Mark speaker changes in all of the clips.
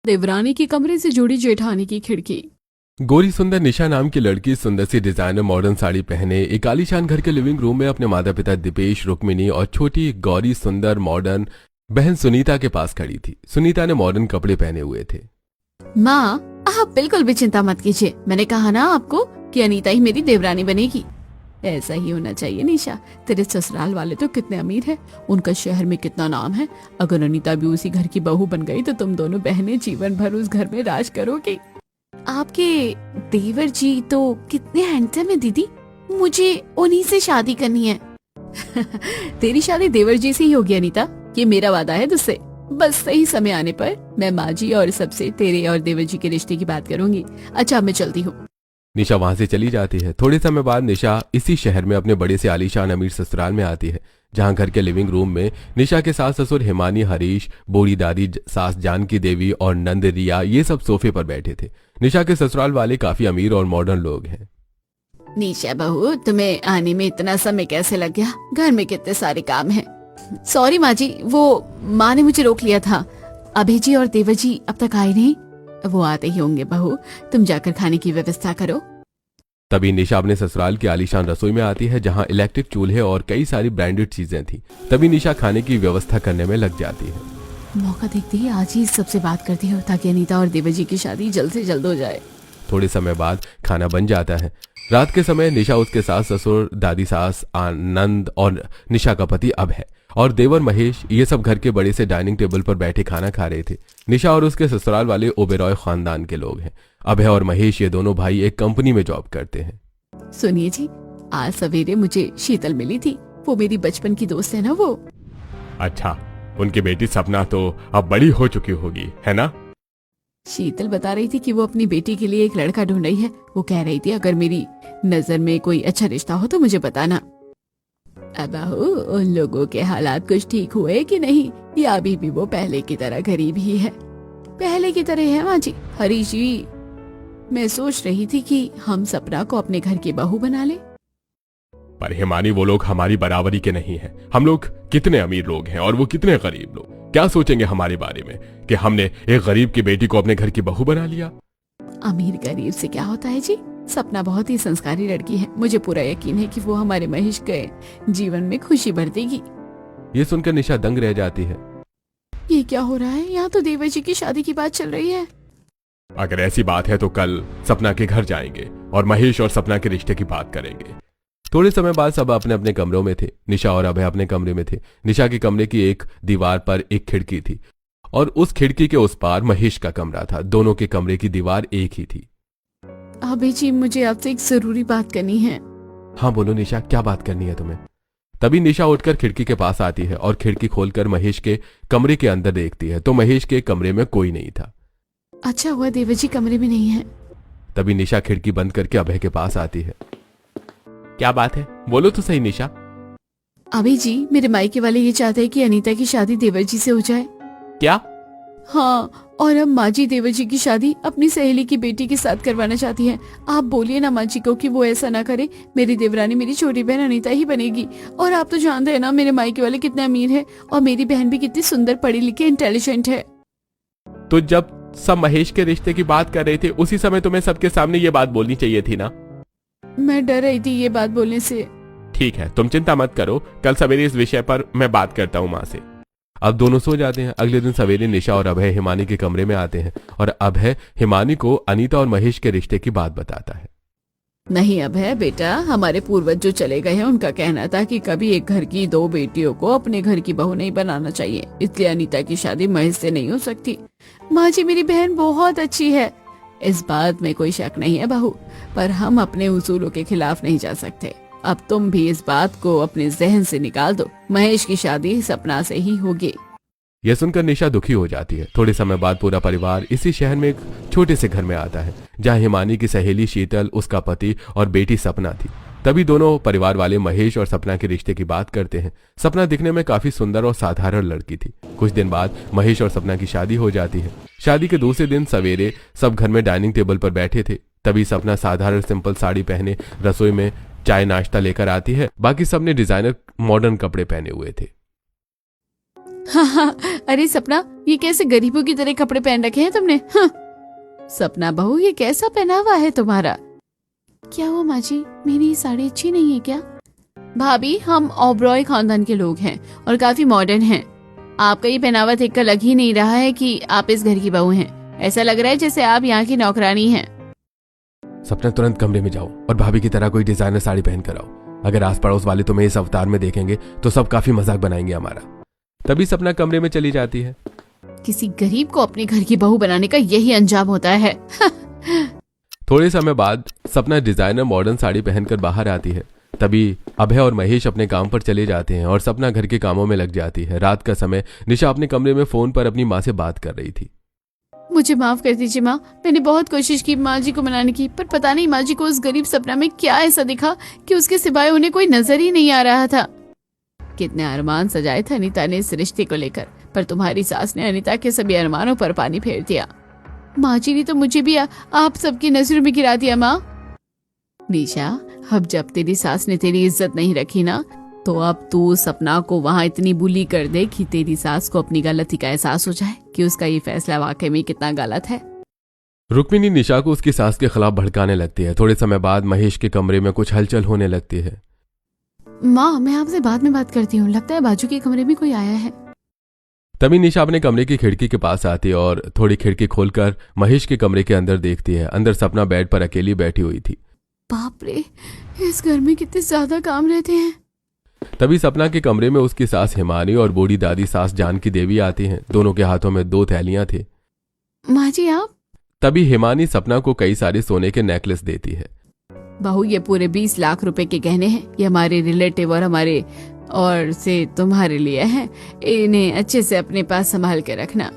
Speaker 1: देवरानी के कमरे से जुड़ी जेठानी की खिड़की।
Speaker 2: गोरी सुंदर निशा नाम की लड़की सुंदर सी डिजाइनर मॉडर्न साड़ी पहने एक आलीशान घर के लिविंग रूम में अपने माता पिता दीपेश, रुक्मिणी और छोटी गौरी सुंदर मॉडर्न बहन सुनीता के पास खड़ी थी। सुनीता ने मॉडर्न कपड़े पहने हुए थे।
Speaker 1: माँ, आप बिल्कुल भी चिंता मत कीजिए। मैंने कहा ना आपको कि अनीता ही मेरी देवरानी बनेगी। ऐसा ही होना चाहिए निशा। तेरे ससुराल वाले तो कितने अमीर हैं, उनका शहर में कितना नाम है। अगर अनीता भी उसी घर की बहू बन गई तो तुम दोनों बहनें जीवन भर उस घर में राज करोगी। आपके देवर जी तो कितने हैंडसम है दीदी, मुझे उन्हीं से शादी करनी है। तेरी शादी देवर जी से ही होगी अनीता, ये मेरा वादा है तुझसे। बस सही समय आने पर मैं माँ जी और सबसे तेरे और देवर जी के रिश्ते की बात करूंगी। अच्छा, मैं चलती हूँ।
Speaker 2: निशा वहां से चली जाती है। थोड़े समय बाद निशा इसी शहर में अपने बड़े से आलीशान अमीर ससुराल में आती है, जहां घर के लिविंग रूम में निशा के सास ससुर हिमानी, हरीश, बूढ़ी दादी सास जानकी देवी और नंद रिया ये सब सोफे पर बैठे थे। निशा के ससुराल वाले काफी अमीर और मॉडर्न लोग हैं।
Speaker 1: निशा बहू, तुम्हें आने में इतना समय कैसे लग गया? घर में कितने सारे काम हैं। सॉरी माँ जी, वो माँ ने मुझे रोक लिया था। अभय जी और देवर जी अब तक आए नहीं। वो आते ही होंगे बहू, तुम जाकर खाने की व्यवस्था करो।
Speaker 2: तभी निशा अपने ससुराल की आलीशान रसोई में आती है, जहां इलेक्ट्रिक चूल्हे और कई सारी ब्रांडेड चीजें थी। तभी निशा खाने की व्यवस्था करने में लग जाती है।
Speaker 1: मौका देखते ही आज ही सबसे बात करती हूँ ताकि अनीता और देवर जी की शादी जल्द से जल्द हो जाए।
Speaker 2: थोड़े समय बाद खाना बन जाता है। रात के समय निशा, उसके सास ससुर, दादी सास आनंद और निशा का पति अभय और देवर महेश ये सब घर के बड़े से डाइनिंग टेबल पर बैठे खाना खा रहे थे। निशा और उसके ससुराल वाले ओबेरॉय खानदान के लोग हैं। अभय और महेश ये दोनों भाई एक कंपनी में जॉब करते हैं।
Speaker 1: सुनिए जी, आज सवेरे मुझे शीतल मिली थी। वो मेरी बचपन की दोस्त है ना। वो
Speaker 2: अच्छा, उनकी बेटी सपना तो अब बड़ी हो चुकी होगी, है ना?
Speaker 1: शीतल बता रही थी कि वो अपनी बेटी के लिए एक लड़का ढूंढ रही है। वो कह रही थी अगर मेरी नजर में कोई अच्छा रिश्ता हो तो मुझे बताना। अब उन लोगों के हालात कुछ ठीक हुए कि नहीं, या अभी भी वो पहले की तरह गरीब ही है? पहले की तरह है माँ जी। हरीश जी, मैं सोच रही थी कि हम सपना को अपने घर की बहू बना ले।
Speaker 2: पर हिमानी, वो लोग हमारी बराबरी के नहीं हैं। हम लोग कितने अमीर लोग हैं और वो कितने गरीब लोग। क्या सोचेंगे हमारे बारे में कि हमने एक गरीब की बेटी को अपने घर की बहू बना लिया?
Speaker 1: अमीर गरीब से क्या होता है जी। सपना बहुत ही संस्कारी लड़की है। मुझे पूरा यकीन है कि वो हमारे महेश के जीवन में खुशी भर देगी।
Speaker 2: ये सुनकर निशा दंग रह जाती है।
Speaker 1: ये क्या हो रहा है? यहाँ तो देवर जी की शादी की बात चल रही है।
Speaker 2: अगर ऐसी बात है तो कल सपना के घर जाएंगे और महेश और सपना के रिश्ते की बात करेंगे। थोड़े समय बाद सब अपने अपने कमरों में थे। निशा और अभय अपने कमरे में थे। निशा के कमरे की एक दीवार पर एक खिड़की थी और उस खिड़की के उस पार महेश का कमरा था। दोनों के कमरे की दीवार एक ही थी।
Speaker 1: अभय जी, मुझे आपसे एक जरूरी बात करनी है।
Speaker 2: हाँ बोलो निशा, क्या बात करनी है तुम्हें? तभी निशा उठकर खिड़की के पास आती है और खिड़की खोलकर महेश के कमरे के अंदर देखती है तो महेश के कमरे में कोई नहीं था।
Speaker 1: अच्छा हुआ देवर जी कमरे में नहीं है।
Speaker 2: तभी निशा खिड़की बंद करके अभय के पास आती है। क्या बात है, बोलो तो सही निशा।
Speaker 1: अभय जी, मेरे मायके वाले ये चाहते हैं कि अनीता की शादी देवर जी से हो जाए।
Speaker 2: क्या?
Speaker 1: हाँ, और अब माँ जी देवर जी की शादी अपनी सहेली की बेटी के साथ करवाना चाहती हैं। आप बोलिए ना माँ जी को कि वो ऐसा ना करे। मेरी देवरानी मेरी छोटी बहन अनीता ही बनेगी। और आप तो जानते हैं ना मेरे मायके वाले कितने अमीर हैं और मेरी बहन भी कितनी सुंदर, पढ़ी लिखी, इंटेलिजेंट है।
Speaker 2: तो जब सब महेश के रिश्ते की बात कर रहे थे उसी समय तुम्हें सबके सामने ये बात बोलनी चाहिए थी ना।
Speaker 1: मैं डर रही थी ये बात बोलने से।
Speaker 2: ठीक है, तुम चिंता मत करो, कल सवेरे इस विषय पर मैं बात करता हूँ माँ से। अब दोनों सो जाते हैं। अगले दिन सवेरे निशा और अभय हिमानी के कमरे में आते हैं और अभय हिमानी को अनीता और महेश के रिश्ते की बात बताता है।
Speaker 1: नहीं अभय बेटा, हमारे पूर्वज जो चले गए हैं उनका कहना था कि कभी एक घर की दो बेटियों को अपने घर की बहू नहीं बनाना चाहिए, इसलिए अनीता की शादी महेश से नहीं हो सकती। माँ जी, मेरी बहन बहुत अच्छी है, इस बात में कोई शक नहीं है बहू, पर हम अपने उसूलों के खिलाफ नहीं जा सकते। अब तुम भी इस बात को अपने जहन से निकाल दो, महेश की शादी सपना से ही होगी।
Speaker 2: यह सुनकर निशा दुखी हो जाती है। थोड़े समय बाद पूरा परिवार इसी शहर में एक छोटे से घर में आता है, जहां हिमानी की सहेली शीतल, उसका पति और बेटी सपना थी। तभी दोनों परिवार वाले महेश और सपना के रिश्ते की बात करते हैं। सपना दिखने में काफी सुंदर और साधारण लड़की थी। कुछ दिन बाद महेश और सपना की शादी हो जाती है। शादी के दूसरे दिन सवेरे सब घर में डाइनिंग टेबल पर बैठे थे। तभी सपना साधारण सिंपल साड़ी पहने रसोई में चाय नाश्ता लेकर आती है। बाकी सबने डिजाइनर मॉडर्न कपड़े पहने हुए थे।
Speaker 1: हाँ, अरे सपना, ये कैसे गरीबों की तरह कपड़े पहन रखे हैं तुमने? हाँ। सपना बहू, ये कैसा पहनावा है तुम्हारा? क्या हुआ माँ जी, मेरी ये साड़ी अच्छी नहीं है क्या? भाभी, हम ओबरॉय खानदान के लोग हैं और काफी मॉडर्न हैं। आपका ये पहनावा देखकर लग ही नहीं रहा है कि आप इस घर की बहू हैं। ऐसा लग रहा है जैसे आप यहाँ की नौकरानी हैं।
Speaker 2: सपना, तुरंत कमरे में जाओ और भाभी की तरह कोई डिजाइनर साड़ी पहन कर आओ। अगर आस पड़ोस वाले तुम्हें इस अवतार में देखेंगे तो सब काफी मजाक बनाएंगे हमारा। तभी सपना कमरे में चली जाती है।
Speaker 1: किसी गरीब को अपने घर की बहू बनाने का यही अंजाम होता है।
Speaker 2: थोड़े समय बाद सपना डिजाइनर मॉडर्न साड़ी पहनकर बाहर आती है। तभी अभय और महेश अपने काम पर चले जाते हैं और सपना घर के कामों में लग जाती है। रात का समय निशा अपने कमरे में फोन पर अपनी माँ से बात कर रही थी।
Speaker 1: मुझे माफ कर दीजिए माँ, मैंने बहुत कोशिश की माँ जी को मनाने की, पर पता नहीं माँ जी को उस गरीब सपना में क्या ऐसा दिखा कि उसके सिवाय उन्हें कोई नजर ही नहीं आ रहा था। कितने अरमान सजाए थे अनीता ने इस रिश्ते को लेकर, पर तुम्हारी सास ने अनीता के सभी अरमानों पर पानी फेर दिया। माँ जी ने तो मुझे भी आप सबकी नजरों में गिरा दिया। माँ निशा, अब जब तेरी सास ने तेरी इज्जत नहीं रखी ना, तो अब तू सपना को वहाँ इतनी बुली कर दे कि तेरी सास को अपनी गलती का एहसास हो जाए कि उसका ये फैसला वाकई में कितना गलत है।
Speaker 2: रुक्मिणी निशा को उसकी सास के खिलाफ भड़काने लगती है। थोड़े समय बाद महेश के कमरे में कुछ हलचल होने लगती है।
Speaker 1: माँ, मैं आपसे बाद में बात करती हूँ, लगता है बाजू के कमरे में कोई आया है।
Speaker 2: तभी निशा अपने कमरे की खिड़की के पास आती है और थोड़ी खिड़की खोलकर महेश के कमरे के अंदर देखती है। अंदर सपना बेड पर अकेली बैठी हुई थी।
Speaker 1: बाप रे, इस घर में कितने ज्यादा काम रहते हैं।
Speaker 2: तभी सपना के कमरे में उसकी सास हिमानी और बूढ़ी दादी सास जानकी देवी आती हैं। दोनों के हाथों में 2 थैलियां थी।
Speaker 1: माँ जी आप?
Speaker 2: तभी हिमानी सपना को कई सारे सोने के नेकलेस देती है।
Speaker 1: बहू, ये पूरे 20 लाख रुपए के गहने हैं। ये हमारे रिलेटिव और हमारे और से तुम्हारे लिए हैं। इन्हें अच्छे से अपने पास संभाल के रखना।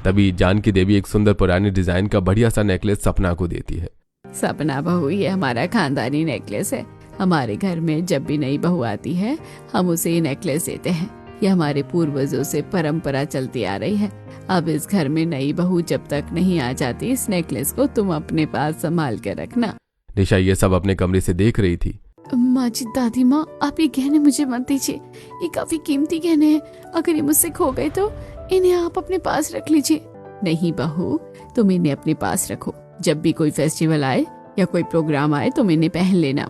Speaker 2: तभी जानकी देवी एक सुंदर पुरानी डिजाइन का बढ़िया सा नेकलेस सपना को देती है।
Speaker 1: सपना बहू, ये हमारा खानदानी नेकलेस है। हमारे घर में जब भी नई बहू आती है हम उसे ये नेकलेस देते हैं। ये हमारे पूर्वजों से परंपरा चलती आ रही है। अब इस घर में नई बहू जब तक नहीं आ जाती, इस नेकलेस को तुम अपने पास संभाल के रखना।
Speaker 2: निशा ये सब अपने कमरे से देख रही थी।
Speaker 1: माँ जी, दादी माँ, आप ये गहने मुझे मत दीजिए। ये काफी कीमती गहने हैं। अगर ये मुझसे खो गए तो इन्हें आप अपने पास रख लीजिए। नहीं बहू, तुम इन्हें अपने पास रखो। जब भी कोई फेस्टिवल आए या कोई प्रोग्राम आए तुम इन्हें पहन लेना।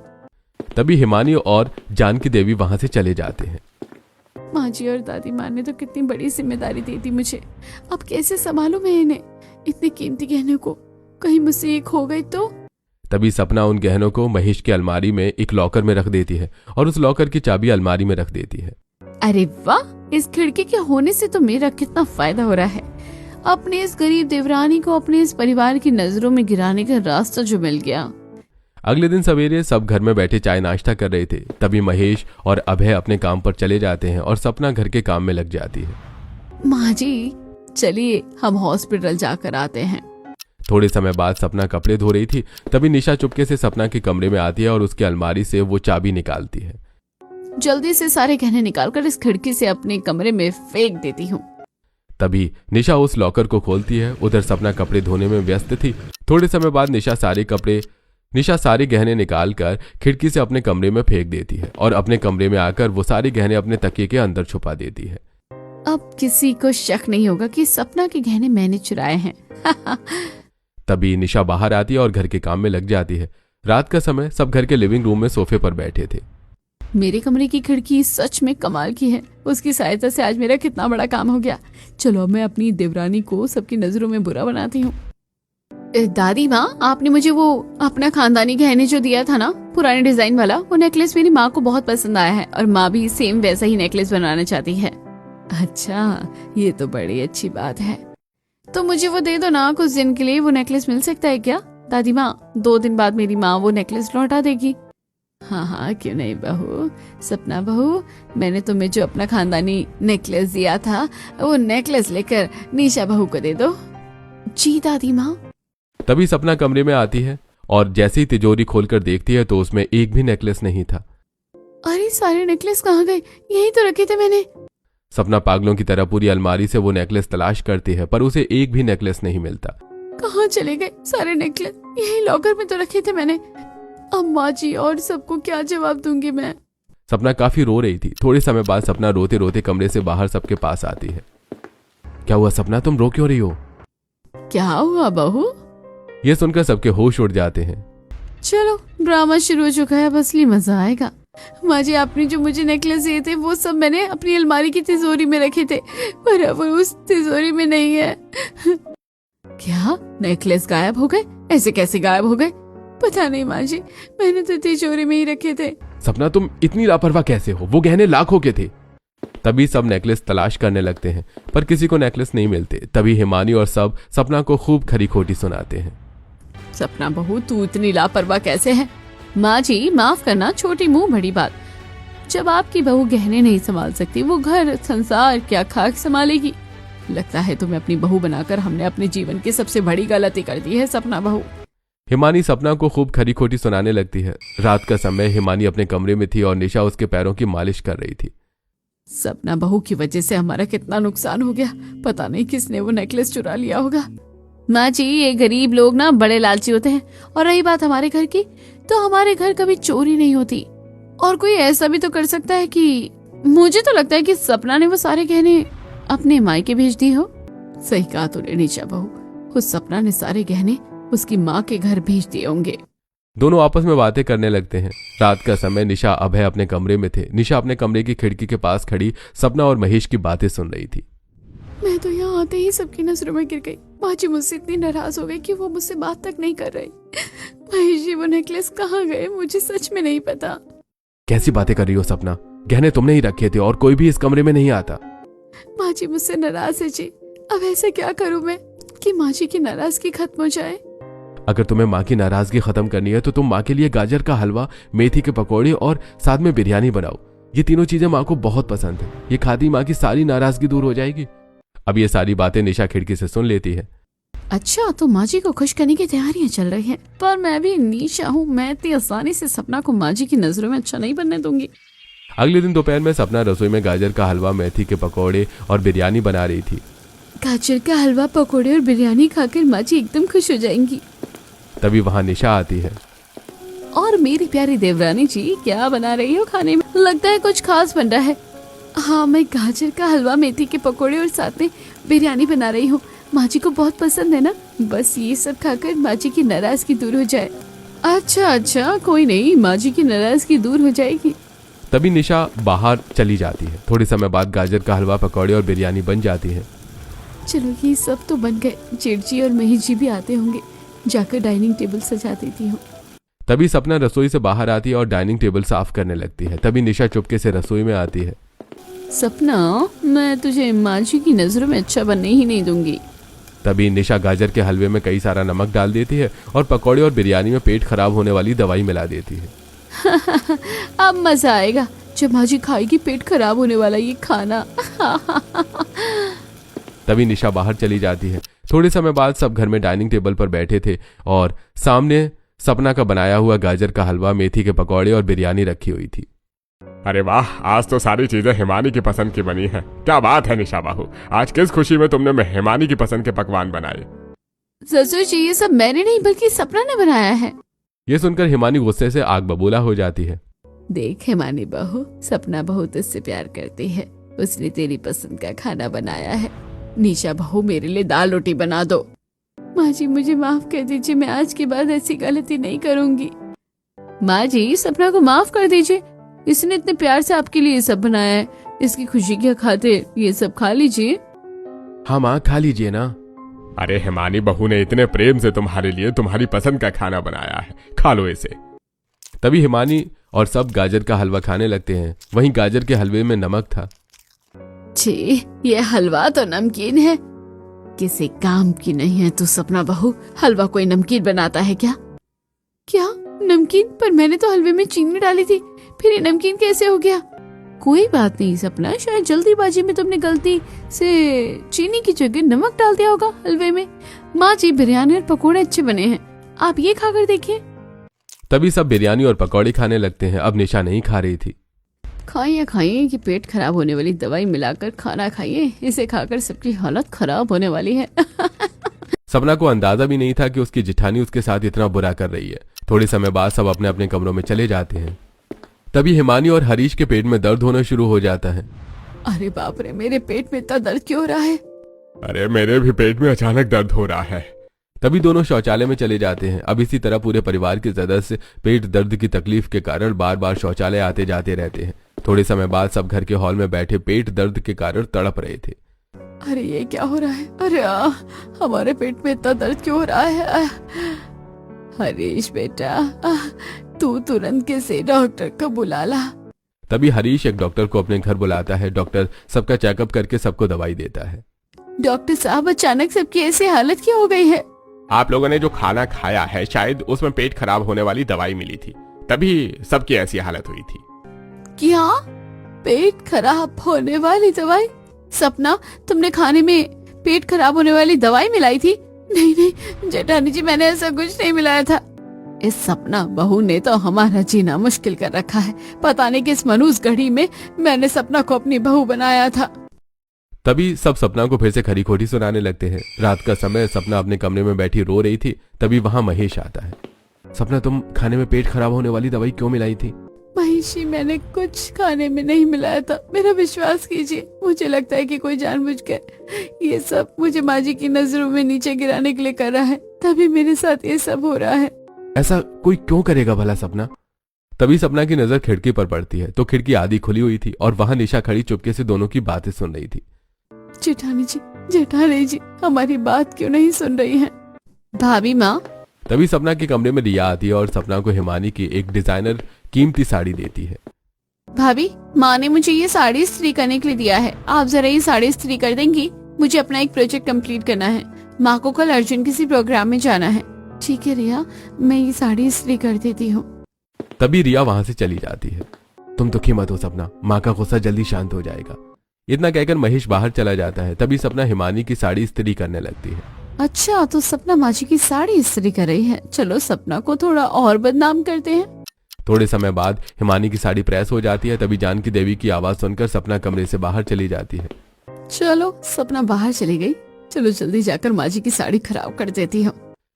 Speaker 2: तभी हिमानी और जानकी देवी वहां से चले जाते हैं।
Speaker 1: माँ जी और दादी माँ ने तो कितनी बड़ी जिम्मेदारी दी थी मुझे। अब कैसे संभालूं मैं इन्हें, इतने कीमती गहने को? कहीं मुझसे ये खो गए तो?
Speaker 2: तभी सपना उन गहनों को महेश की अलमारी में एक लॉकर में रख देती है और उस लॉकर की चाबी अलमारी में रख देती है।
Speaker 1: अरे वाह, इस खिड़की के होने से तो मेरा कितना फायदा हो रहा है। अपने इस गरीब देवरानी को अपने इस परिवार की नजरों में गिराने का रास्ता जो मिल गया।
Speaker 2: अगले दिन सवेरे सब घर में बैठे चाय नाश्ता कर रहे थे। तभी महेश और अभय अपने काम पर चले जाते हैं और सपना घर के काम में लग जाती है।
Speaker 1: माँ जी, चलिए हम हॉस्पिटल जाकर आते हैं।
Speaker 2: थोड़े समय बाद सपना कपड़े धो रही थी। तभी निशा चुपके से सपना के कमरे में आती है और उसकी अलमारी से वो चाबी निकालती है।
Speaker 1: जल्दी से सारे गहने निकालकर इस खिड़की से अपने कमरे में फेंक देती हूँ।
Speaker 2: तभी निशा उस लॉकर को खोलती है। उधर सपना कपड़े धोने में व्यस्त थी। थोड़े समय बाद निशा सारे गहने निकालकर खिड़की से अपने कमरे में फेंक देती है और अपने कमरे में आकर वो सारे गहने अपने तकिए के अंदर छुपा देती है।
Speaker 1: अब किसी को शक नहीं होगा कि सपना के गहने मैंने चुराए हैं।
Speaker 2: तभी निशा बाहर आती है और घर के काम में लग जाती है। रात का समय सब घर के लिविंग रूम में सोफे पर बैठे थे।
Speaker 1: मेरे कमरे की खिड़की सच में कमाल की है। उसकी सहायता से आज मेरा कितना बड़ा काम हो गया। चलो मैं अपनी देवरानी को सबकी नजरों में बुरा बनाती हूँ। दादी माँ, आपने मुझे वो अपना खानदानी गहने जो दिया था ना, पुराने डिजाइन वाला, वो नेकलेस मेरी माँ को बहुत पसंद आया है और माँ भी सेम वैसा ही नेकलेस बनाना चाहती है। अच्छा, ये तो बड़ी अच्छी बात है। तो मुझे वो दे दो ना, कुछ दिन के लिए वो नेकलेस मिल सकता है क्या? दादी माँ, 2 दिन बाद मेरी माँ वो नेकलेस लौटा देगी। हाँ हाँ, क्यों नहीं बहू। सपना बहू, मैंने तुम्हें जो अपना खानदानी नेकलेस दिया था वो नेकलेस लेकर निशा बहू को दे दो। जी दादी माँ।
Speaker 2: तभी सपना कमरे में आती है और जैसे ही तिजोरी खोलकर देखती है तो उसमें एक भी नेकलेस नहीं था।
Speaker 1: अरे सारे नेकलेस कहाँ गए? यही तो रखे थे मैंने।
Speaker 2: सपना पागलों की तरह पूरी अलमारी से वो नेकलेस तलाश करती है पर उसे एक भी नेकलेस नहीं मिलता।
Speaker 1: कहाँ चले गए सारे नेकलेस? यही लॉकर में तो रखे थे मैंने। अम्मा जी और सबको क्या जवाब दूंगी मैं?
Speaker 2: सपना काफी रो रही थी। थोड़े समय बाद सपना रोते रोते कमरे से बाहर सबके पास आती है। क्या हुआ सपना, तुम रो क्यों रही हो?
Speaker 1: क्या हुआ बहू?
Speaker 2: यह सुनकर सबके होश उड़ जाते हैं।
Speaker 1: चलो ड्रामा शुरू हो चुका है, अब असली मजा आएगा। माँ जी, आपने जो मुझे नेकलेस दिए थे वो सब मैंने अपनी अलमारी की तिजोरी में रखे थे, पर अब उस तिजोरी में नहीं है। क्या नेकलेस गायब हो गए? ऐसे कैसे गायब हो गए? पता नहीं माँ जी, मैंने तो तिजोरी में ही रखे थे।
Speaker 2: सपना तुम इतनी लापरवाह कैसे हो? वो गहने लाखों के थे। तभी सब नेकलेस तलाश करने लगते हैं पर किसी को नेकलेस नहीं मिलते। तभी हिमानी और सब सपना को खूब खरी खोटी सुनाते हैं।
Speaker 1: सपना बहू, तू इतनी लापरवाह कैसे है? माँ जी माफ करना, छोटी मुंह बड़ी बात। जब आपकी बहू गहने नहीं संभाल सकती, वो घर संसार क्या खाक संभालेगी? लगता है तुम्हें अपनी बहू बनाकर हमने अपने जीवन की सबसे बड़ी गलती कर दी है सपना बहू।
Speaker 2: हिमानी सपना को खूब खरी खोटी सुनाने लगती है। रात का समय हिमानी अपने कमरे में थी और निशा उसके पैरों की मालिश कर रही थी।
Speaker 1: सपना बहू की वजह से हमारा कितना नुकसान हो गया, पता नहीं किसने वो नेकलेस चुरा लिया होगा। माँ जी, ये गरीब लोग ना बड़े लालची होते हैं। और रही बात हमारे घर की, तो हमारे घर कभी चोरी नहीं होती। और कोई ऐसा भी तो कर सकता है कि, मुझे तो लगता है कि सपना ने वो सारे गहने अपने मायके भेज दिए हो। सही कहा तूने निशा बहू, उस सपना ने सारे गहने उसकी माँ के घर भेज दिए होंगे।
Speaker 2: दोनों आपस में बातें करने लगते हैं। रात का समय निशा अभय अपने कमरे में थे। निशा अपने कमरे की खिड़की के पास खड़ी सपना और महेश की बातें सुन रही थी।
Speaker 1: मैं तो यहाँ आते ही सबकी नजरों में गिर गई। माँ जी मुझसे इतनी नाराज हो गई कि वो मुझसे बात तक नहीं कर रही। महेश जी, वो नेकलेस कहाँ गए मुझे सच में नहीं पता।
Speaker 2: कैसी बातें कर रही हो सपना? गहने तुमने ही रखे थे और कोई भी इस कमरे में नहीं आता।
Speaker 1: माँ जी मुझसे नाराज है जी। अब ऐसा क्या करूँ मैं कि माँ जी की नाराजगी खत्म हो जाए?
Speaker 2: अगर तुम्हें माँ की नाराजगी खत्म करनी है तो तुम माँ के लिए गाजर का हलवा, मेथी के पकौड़े और साथ में बिरयानी बनाओ। ये तीनों चीजें माँ को बहुत पसंद है। ये खाती माँ की सारी नाराजगी दूर हो जाएगी। अब ये सारी बातें निशा खिड़की से सुन लेती है।
Speaker 1: अच्छा, तो माँ जी को खुश करने की तैयारियां चल रही हैं, पर मैं भी निशा हूँ। मैं इतनी आसानी से सपना को माँ जी की नजरों में अच्छा नहीं बनने दूंगी।
Speaker 2: अगले दिन दोपहर में सपना रसोई में गाजर का हलवा, मेथी के पकौड़े और बिरयानी बना रही थी।
Speaker 1: गाजर का हलवा, पकौड़े और बिरयानी खाकर माँ जी एकदम खुश हो जाएंगी।
Speaker 2: तभी वहां निशा आती है।
Speaker 1: और मेरी प्यारी देवरानी जी, क्या बना रही हो खाने में? लगता है कुछ खास बन रहा है। हाँ, मैं गाजर का हलवा, मेथी के पकौड़े और साथ में बिरयानी बना रही हूँ। माँ जी को बहुत पसंद है ना, बस ये सब खाकर माँ जी की नाराजगी दूर हो जाए। अच्छा, कोई नहीं, माँ जी की नाराजगी दूर हो जाएगी।
Speaker 2: तभी निशा बाहर चली जाती है। थोड़े समय बाद गाजर का हलवा, पकौड़े और बिरयानी बन जाती है।
Speaker 1: चलो ये सब तो बन गए। जेठ जी और महेश जी भी आते होंगे, जाकर डाइनिंग टेबल सजा देती हूँ।
Speaker 2: तभी सपना रसोई से बाहर आती है और डाइनिंग टेबल साफ करने लगती है। तभी निशा चुपके से रसोई में आती है।
Speaker 1: सपना, मैं तुझे माँ जी की नजरों में अच्छा बनने ही नहीं दूंगी।
Speaker 2: तभी निशा गाजर के हलवे में कई सारा नमक डाल देती है और पकौड़े और बिरयानी में पेट खराब होने वाली दवाई मिला देती है।
Speaker 1: अब मजा आएगा जब माँ जी खाएगी पेट खराब होने वाला ये खाना।
Speaker 2: तभी निशा बाहर चली जाती है। थोड़े समय बाद सब घर में डाइनिंग टेबल पर बैठे थे और सामने सपना का बनाया हुआ गाजर का हलवा, मेथी के पकौड़े और बिरयानी रखी हुई थी।
Speaker 3: अरे वाह, आज तो सारी चीजें हिमानी की पसंद की बनी है। क्या बात है निशा बाहू, आज किस खुशी में तुमने हिमानी की पसंद के पकवान बनाए?
Speaker 1: ससुर जी, ये सब मैंने नहीं बल्कि सपना ने बनाया है।
Speaker 2: ये सुनकर हिमानी गुस्से से आग बबूला हो जाती है।
Speaker 1: देख हिमानी बहू, सपना बहुत उससे प्यार करती है, उसने तेरी पसंद का खाना बनाया है। निशा बहू, मेरे लिए दाल रोटी बना दो। माँ जी मुझे माफ कर दीजिए, मैं आज के बाद ऐसी गलती नहीं करूंगी। माँ जी, सपना को माफ कर दीजिए, इसने इतने प्यार से आपके लिए ये सब बनाया है। इसकी खुशी के खातिर ये सब खा लीजिए।
Speaker 2: हाँ माँ, खा लीजिए ना।
Speaker 3: अरे हिमानी बहू ने इतने प्रेम से तुम्हारे लिए तुम्हारी पसंद का खाना बनाया है, खा लो इसे।
Speaker 2: तभी हिमानी और सब गाजर का हलवा खाने लगते हैं। वहीं गाजर के हलवे में नमक था।
Speaker 1: छी, ये हलवा तो नमकीन है, किसी काम की नहीं है। तू सपना बहू, हलवा कोई नमकीन बनाता है क्या? क्या नमकीन? पर मैंने तो हलवे में चीनी डाली थी, फिर ये नमकीन कैसे हो गया? कोई बात नहीं सपना, शायद जल्दीबाजी में तुमने गलती से चीनी की जगह नमक डाल दिया होगा हलवे में। माँ जी, बिरयानी और पकोड़े अच्छे बने हैं, आप ये खाकर देखिए।
Speaker 2: तभी सब बिरयानी और पकौड़े खाने लगते हैं। अब निशा नहीं खा रही थी।
Speaker 1: खाइए कि पेट खराब होने वाली दवाई मिलाकर खाना खाइए, इसे खाकर सबकी हालत खराब होने वाली है।
Speaker 2: सपना को अंदाजा भी नहीं था कि उसकी जिठानी उसके साथ इतना बुरा कर रही है। थोड़े समय बाद सब अपने अपने कमरों में चले जाते हैं। तभी हिमानी और हरीश के पेट में दर्द होना शुरू हो जाता है।
Speaker 1: अरे बाप रे, मेरे पेट में इतना दर्द क्यों हो रहा है?
Speaker 3: अरे मेरे भी पेट में अचानक दर्द हो रहा है।
Speaker 2: तभी दोनों शौचालय में चले जाते हैं। अब इसी तरह पूरे परिवार के सदस्य पेट दर्द की तकलीफ के कारण बार बार शौचालय आते जाते रहते हैं। थोड़े समय बाद सब घर के हॉल में बैठे पेट दर्द के कारण तड़प रहे थे।
Speaker 1: अरे ये क्या हो रहा है? अरे हमारे पेट में इतना दर्द क्यों हो रहा है? हरीश बेटा, तू तुरंत किसी डॉक्टर को बुला ला।
Speaker 2: तभी हरीश एक डॉक्टर को अपने घर बुलाता है। डॉक्टर सबका चेकअप करके सबको दवाई देता है।
Speaker 1: डॉक्टर साहब, अचानक सबकी ऐसी हालत क्यों हो गई है?
Speaker 3: आप लोगों ने जो खाना खाया है शायद उसमें पेट खराब होने वाली दवाई मिली थी, तभी सबकी ऐसी हालत हुई थी।
Speaker 1: क्या पेट खराब होने वाली दवाई? सपना, तुमने खाने में पेट खराब होने वाली दवाई मिलाई थी? नहीं नहीं जेठानी जी, मैंने ऐसा कुछ नहीं मिलाया था। इस सपना बहू ने तो हमारा जीना मुश्किल कर रखा है। पता नहीं किस मनूस घड़ी में मैंने सपना को अपनी बहू बनाया था।
Speaker 2: तभी सब सपना को फिर से खरी खोटी सुनाने लगते हैं। रात का समय, सपना अपने कमरे में बैठी रो रही थी। तभी वहां महेश आता है। सपना, तुम खाने में पेट खराब होने वाली दवाई क्यों मिलाई थी?
Speaker 1: महेशी, मैंने कुछ खाने में नहीं मिलाया था। मेरा विश्वास कीजिए, मुझे लगता है कि कोई जानबूझकर ये सब मुझे माँ जी की नजरों में नीचे गिराने के लिए कर रहा है, तभी मेरे साथ ये सब हो रहा है।
Speaker 2: ऐसा कोई क्यों करेगा भला सपना? तभी सपना की नजर खिड़की पर पड़ती है तो खिड़की आधी खुली हुई थी और वहां निशा खड़ी चुपके से दोनों की बातें सुन रही थी।
Speaker 1: जेठानी जी हमारी बात क्यों नहीं सुन रही हैं? भाभी माँ।
Speaker 2: तभी सपना के कमरे में रिया आती है और सपना को हिमानी की एक डिजाइनर कीमती साड़ी देती है।
Speaker 1: भाभी, माँ ने मुझे ये साड़ी इस्त्री करने के लिए दिया है, आप जरा ये साड़ी इस्त्री कर देंगी? मुझे अपना एक प्रोजेक्ट कंप्लीट करना है। माँ को कल अर्जुन किसी प्रोग्राम में जाना है। ठीक है रिया, मैं ये साड़ी इस्त्री कर देती हूँ।
Speaker 2: तभी रिया वहां से चली जाती है। तुम दुखी मत हो सपना, माँ का गुस्सा जल्दी शांत हो जाएगा। इतना कहकर महेश बाहर चला जाता है। तभी सपना हिमानी की साड़ी इस्त्री करने लगती है।
Speaker 1: अच्छा, तो सपना माँ जी की साड़ी इस्त्री कर रही है। चलो सपना को थोड़ा और बदनाम करते हैं।
Speaker 2: थोड़े समय बाद हिमानी की साड़ी प्रेस हो जाती है। तभी जानकी देवी की आवाज सुनकर सपना कमरे से बाहर चली जाती है।
Speaker 1: चलो, सपना बाहर चली गई। चलो जल्दी जाकर माँ जी की साड़ी खराब कर देती हूँ।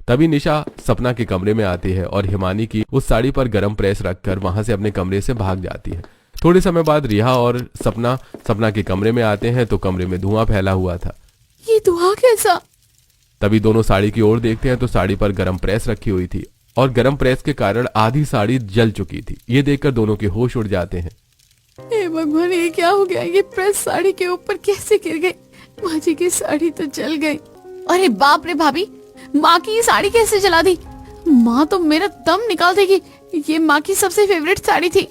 Speaker 2: तभी निशा सपना के कमरे में आती है और हिमानी की उस साड़ी पर गरम प्रेस रखकर वहां से अपने कमरे से भाग जाती है। थोड़े समय बाद रिया और सपना के कमरे में आते हैं तो कमरे में धुआं फैला हुआ था।
Speaker 1: ये धुआं कैसा?
Speaker 2: तभी दोनों साड़ी की ओर देखते हैं तो साड़ी पर गरम प्रेस रखी हुई थी और गरम प्रेस के कारण आधी साड़ी जल चुकी थी। ये देखकर दोनों के होश उड़ जाते हैं।
Speaker 1: हे भगवान, ये क्या हो गया? ये प्रेस साड़ी के ऊपर कैसे गिर गई? माँ जी की साड़ी तो जल गई। अरे बाप रे भाभी, माँ की ये साड़ी कैसे जला दी? माँ तो मेरा दम निकाल देगी। ये माँ की सबसे फेवरेट साड़ी थी।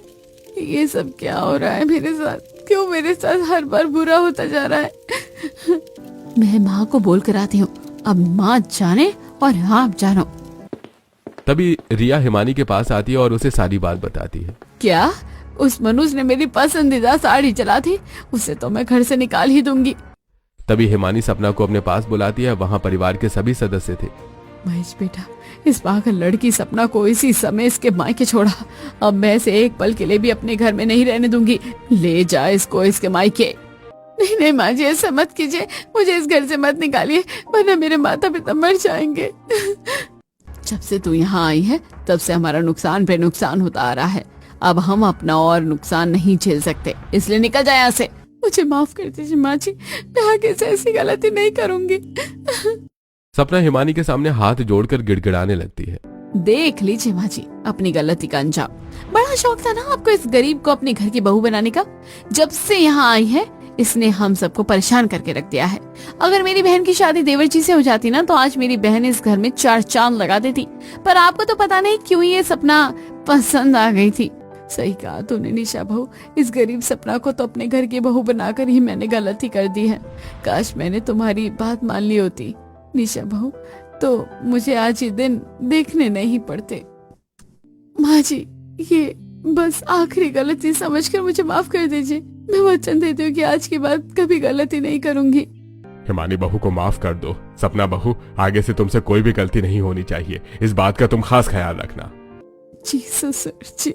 Speaker 1: ये सब क्या हो रहा है मेरे साथ? क्यों मेरे साथ हर बार बुरा होता जा रहा है? मैं माँ को बोल कर आती हूँ, अब माँ जाने और आप जानो।
Speaker 2: तभी रिया हिमानी के पास आती है और उसे सारी बात बताती है।
Speaker 1: क्या? उस मनुष्य ने मेरी पसंदीदा साड़ी जला दी? उसे तो मैं घर से निकाल ही दूंगी।
Speaker 2: तभी हिमानी सपना को अपने पास बुलाती है। वहां परिवार के सभी सदस्य थे।
Speaker 1: महेश बेटा, इस पागल लड़की सपना को इसी समय इसके मायके छोड़ा। अब मैं इसे एक पल के लिए भी अपने घर में नहीं रहने दूंगी। ले जा इसको इसके मायके। नहीं नहीं माँ जी, ऐसा मत कीजिए, मुझे इस घर से मत निकालिए, वरना मेरे माता पिता मर जाएंगे। जब से तू यहाँ आई है तब से हमारा नुकसान पे नुकसान होता आ रहा है। अब हम अपना और नुकसान नहीं झेल सकते, इसलिए निकल जाए यहाँ से। मुझे माफ कर दीजिए माँ जी, मैं आगे से ऐसी गलती नहीं करूंगी।
Speaker 2: सपना हिमानी के सामने हाथ जोड़कर गिड़गिड़ाने लगती है।
Speaker 1: देख लीजिए माँ जी, अपनी गलती का अंजाम। बड़ा शौक था ना आपको इस गरीब को अपने घर की बहू बनाने का। जब से यहाँ आई है इसने हम सबको परेशान करके रख दिया है। अगर मेरी बहन की शादी देवर जी से हो जाती ना तो आज मेरी बहन इस घर में 4 चांद लगा देती। पर आपको तो पता नहीं क्यों ये सपना पसंद आ गई थी। सही कहा तूने निशा बहू, इस गरीब सपना को तो अपने घर की बहू बनाकर ही मैंने गलती कर दी है। काश मैंने तुम्हारी बात मान ली होती निशा बहू, तो मुझे आज ये दिन देखने नहीं पड़ते। माँ जी, ये बस आखिरी गलती समझकर मुझे माफ कर दीजिए। मैं वचन देती हूँ कि आज के बाद कभी गलती नहीं करूंगी।
Speaker 3: हिमानी बहू को माफ कर दो। सपना बहू, आगे से तुमसे कोई भी गलती नहीं होनी चाहिए, इस बात का तुम खास ख्याल रखना।
Speaker 1: जी ससुर जी।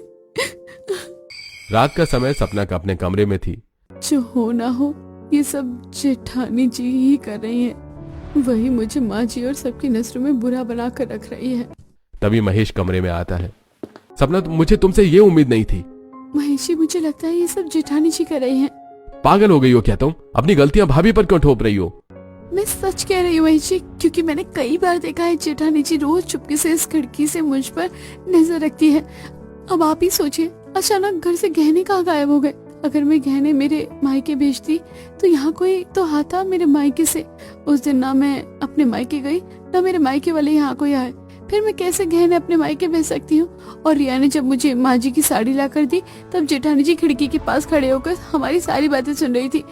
Speaker 2: रात का समय सपना का अपने कमरे में थी।
Speaker 1: जो हो ना हो ये सब जेठानी जी ही कर रही है। वही मुझे माँ जी और सबकी नजरों में बुरा बना कर रख रही है।
Speaker 2: तभी महेश कमरे में आता है। सपना, मुझे तुमसे ये उम्मीद नहीं थी।
Speaker 1: महेश जी, मुझे लगता है ये सब जेठानी जी कर रही हैं।
Speaker 2: पागल हो गई हो क्या तुम? अपनी गलतियां भाभी पर क्यों थोप रही हो?
Speaker 1: मैं सच कह रही हूँ महेश जी, क्योंकि मैंने कई बार देखा है जेठानी जी रोज चुपके से इस खिड़की से मुझ पर नजर रखती है। अब आप ही सोचिए, अचानक घर से गहने कहाँ गायब हो गए। अगर मैं गहने मेरे मायके भेजती तो यहाँ कोई तो आता मेरे मायके से। उस दिन ना मैं अपने मायके गई, ना मेरे मायके वाले यहाँ कोई आए। फिर मैं कैसे गहने अपने मायके भेज सकती हूँ? और रिया ने जब मुझे माँ जी की साड़ी ला कर दी, तब जेठानी जी खिड़की के पास खड़े होकर हमारी सारी बातें सुन रही थी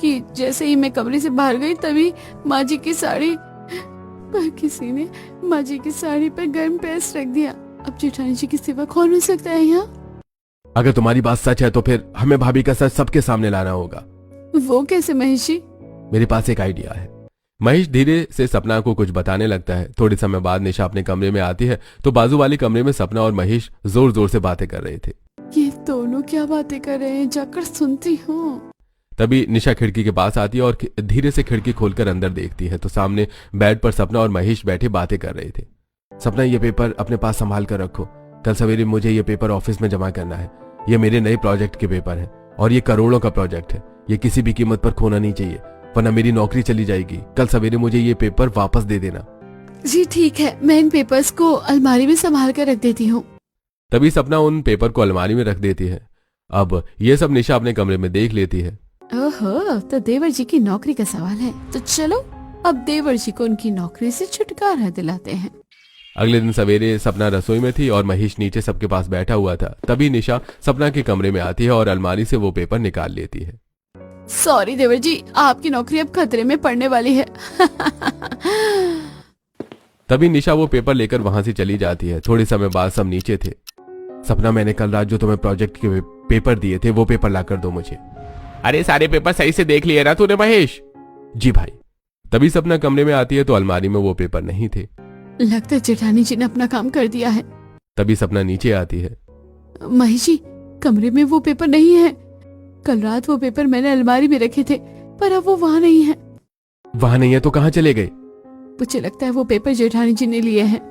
Speaker 1: कि जैसे ही मैं कमरे से बाहर गई तभी माँ जी की साड़ी पर किसी ने माँ जी की साड़ी पर गर्म पेस्ट रख दिया। अब जेठानी जी की सिवा कौन हो सकता है यहाँ?
Speaker 2: अगर तुम्हारी बात सच है तो फिर हमें भाभी का सच सबके सामने लाना होगा।
Speaker 1: वो कैसे महेश जी?
Speaker 2: मेरे पास एक आइडिया है। महेश धीरे से सपना को कुछ बताने लगता है। थोड़े समय बाद निशा अपने कमरे में आती है तो बाजू वाले कमरे में सपना और महेश जोर जोर से बातें कर रहे थे।
Speaker 1: ये दोनों क्या बातें कर रहे हैं, जाकर सुनती हूँ।
Speaker 2: तभी निशा खिड़की के पास आती है और धीरे से खिड़की खोलकर अंदर देखती है तो सामने बेड पर सपना और महेश बैठे बातें कर रहे थे। सपना, ये पेपर अपने पास संभाल कर रखो, कल सवेरे मुझे ये पेपर ऑफिस में जमा करना है। ये मेरे नए प्रोजेक्ट के पेपर है और ये करोड़ों का प्रोजेक्ट है। ये किसी भी कीमत पर खोना नहीं चाहिए, वरना मेरी नौकरी चली जाएगी। कल सवेरे मुझे ये पेपर वापस दे देना।
Speaker 1: जी ठीक है, मैं इन पेपर्स को अलमारी में संभाल कर रख देती हूँ।
Speaker 2: तभी सपना उन पेपर को अलमारी में रख देती है। अब ये सब निशा अपने कमरे में देख लेती है।
Speaker 1: ओहो, तो देवर जी की नौकरी का सवाल है, तो चलो अब देवर जी को उनकी नौकरी से छुटकारा दिलाते हैं।
Speaker 2: अगले दिन सवेरे सपना रसोई में थी और महेश नीचे सबके पास बैठा हुआ था। तभी निशा सपना के कमरे में आती है और अलमारी से वो पेपर निकाल लेती है।
Speaker 1: सॉरी देवर जी, आपकी नौकरी अब खतरे में पड़ने वाली है।
Speaker 2: तभी निशा वो पेपर लेकर वहां से चली जाती है। थोड़े समय बाद सब नीचे थे। सपना, मैंने कल रात जो तुम्हें प्रोजेक्ट के पेपर दिए थे वो पेपर लाकर दो मुझे। अरे सारे पेपर सही से देख लिए ना तूने महेश? जी भाई। तभी सपना कमरे में आती है तो अलमारी में वो पेपर नहीं थे।
Speaker 1: लगता है जेठानी जी ने अपना काम कर दिया है।
Speaker 2: तभी सपना नीचे आती है।
Speaker 1: महेश जी, कमरे में वो पेपर नहीं है। कल रात वो पेपर मैंने अलमारी में रखे थे, पर अब वो वहाँ नहीं है।
Speaker 2: वहाँ नहीं है तो कहाँ चले गए?
Speaker 1: मुझे लगता है वो पेपर जेठानी जी ने लिए हैं।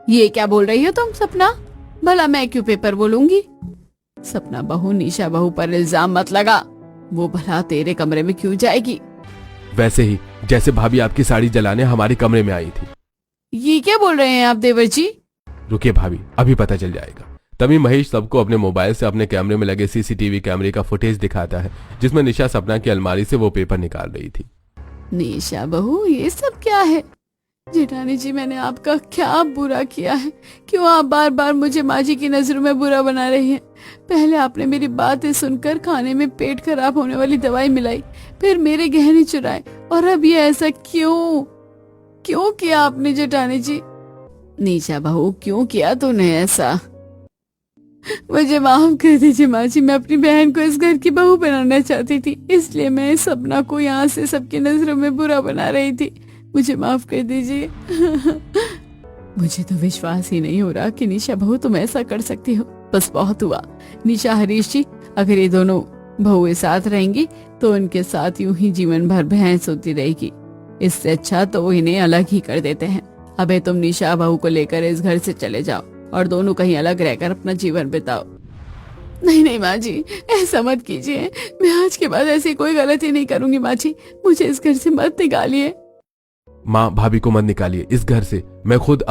Speaker 1: ये क्या बोल रही हो तुम सपना? भला मैं क्यों पेपर बोलूंगी? सपना बहू, निशा बहू पर इल्जाम मत लगा। वो भला तेरे कमरे में क्यों जाएगी?
Speaker 2: वैसे ही जैसे भाभी आपकी साड़ी जलाने हमारे कमरे में आई थी।
Speaker 1: ये क्या बोल रहे हैं आप देवर जी?
Speaker 2: रुकिए भाभी, अभी पता चल जाएगा। तभी महेश सबको अपने मोबाइल से अपने कैमरे में लगे सीसीटीवी कैमरे का फुटेज दिखाता है जिसमें निशा सपना की अलमारी से वो पेपर निकाल रही थी।
Speaker 1: निशा बहू, ये सब क्या है? जेठानी जी, मैंने आपका क्या बुरा किया है? क्यों आप बार बार मुझे माँ जी की नजरों में बुरा बना रही हैं? पहले आपने मेरी बातें सुनकर खाने में पेट खराब होने वाली दवाई मिलाई, फिर मेरे गहने चुराए, और अब ये ऐसा क्यों किया आपने जेठानी जी? निशा बहू, क्यों किया तूने ऐसा? मुझे माफ कर दीजिए माँ जी, मैं अपनी बहन को इस घर की बहू बनाना चाहती थी, इसलिए मैं सपना को यहाँ से सबकी नजरों में बुरा बना रही थी। मुझे माफ कर दीजिए। मुझे तो विश्वास ही नहीं हो रहा कि निशा बहू तुम ऐसा कर सकती हो। बस बहुत हुआ। निशा, हरीश जी, अगर ये दोनों बहुएं साथ रहेंगी तो उनके साथ यूं ही जीवन भर बहस होती रहेगी। इससे अच्छा तो इन्हें अलग ही कर देते हैं। अबे तुम निशा बहू को लेकर इस घर से चले जाओ और दोनों कहीं अलग रहकर अपना जीवन बिताओ। नहीं माँ जी, ऐसा मत कीजिए। मैं आज के बाद ऐसी कोई गलती नहीं करूंगी माँ जी। मुझे इस घर से मत निकालिए।
Speaker 2: माँ, भाभी को मत निकालिए इस घर से। मैं खुद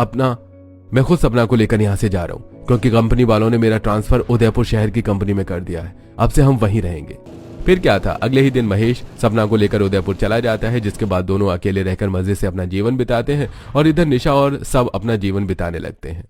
Speaker 2: सपना को लेकर यहाँ से जा रहा हूँ क्योंकि कंपनी वालों ने मेरा ट्रांसफर उदयपुर शहर की कंपनी में कर दिया है। अब से हम वहीं रहेंगे। फिर क्या था, अगले ही दिन महेश सपना को लेकर उदयपुर चला जाता है, जिसके बाद दोनों अकेले रहकर मजे से अपना जीवन बिताते हैं और इधर निशा और सब अपना जीवन बिताने लगते हैं।